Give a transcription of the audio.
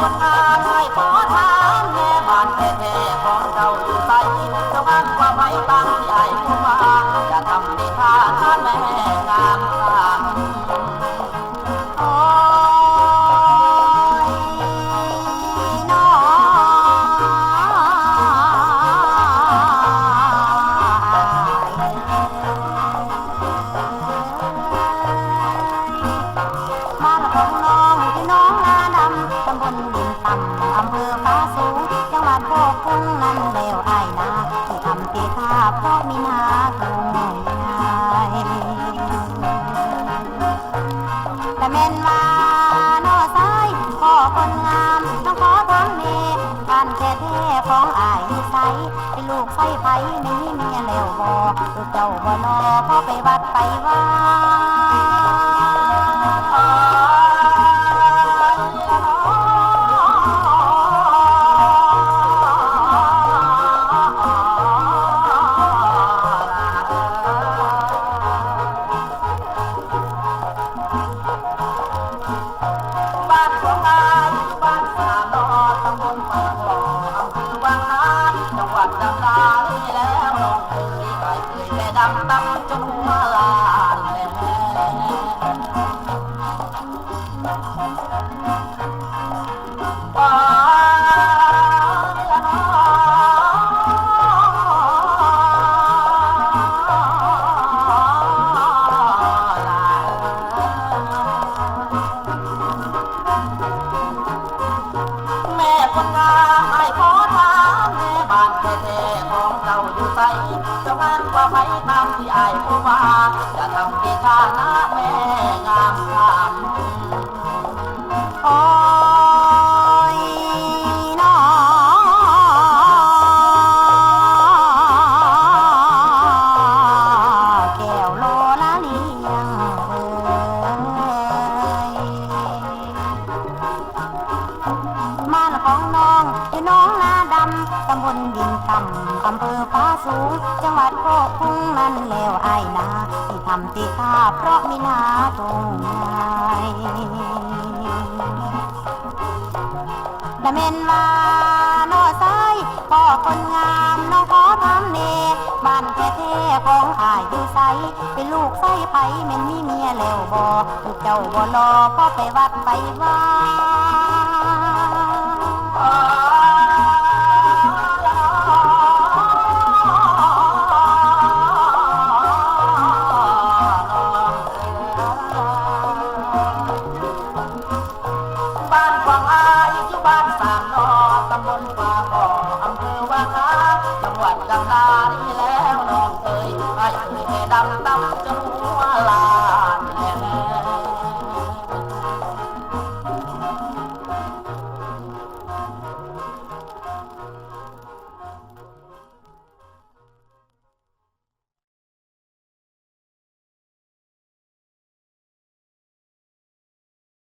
คนงานให้ขอถามแม่บ้านแท้ๆของเราอยู่ไสเจ้าบ้านว่าไว้ตั้งที่ไอ้ผู้มาจะทำดีท่าท่านแม่งามโอ้ยน้อมาละของน้องที่น้องนาดำตำบลดินต่ำอำเภอฟ้าสูงจังหวัดโคกคุ้งนั่นแล้วไอ้นาที่ทำตีท่าเพราะมีนาตรงยายแต่เม่นมาโน่ซ้ายพ่อคนงามต้องขอทำเมบ้านแท้ๆของอ้ายนิสัยเป็นลูกไส้ไผ่ไม่มีเมียแล้วบ่ลูกเจ้าบ่นอพ่อไปวัดไปว่าบ้านของนายอยู่บ้านสามนอตำบลปากบ่ออำเภอวังน้ำจังหวัดดำดานี่แล้วน้องเคยไปเคยแต่ดำตั้งจงมาลานแลป่าละน้อแม่คนงามให้ขอถามแม่บ้านแท้ๆของเราอยู่ไสเจ้าบ้านว่าไผตามที่อ้ายผู้ว่าจะทำดีท่านะแม่งามคำโอ้ยน้อแก้วโลละเลียงมาละของน้องที่น้องนาดำตำบลดินต่ำอำเภอฟ้าสูงจังหวัดโคกคุ้งนั่นแล้วไอ้นาที่ทำตีท่าเพราะมีนาตรงยายแต่เม่นมาโน่ซ้ายพ่อคนงามน้องขอถามเนบ้านแท้ๆของอ้ายอยู่ไสเป็นลูกไส้ไผ่แม่นมีเมียแล้วบ่ลูกเจ้าบ่รอพ่อไปวัดไปว่า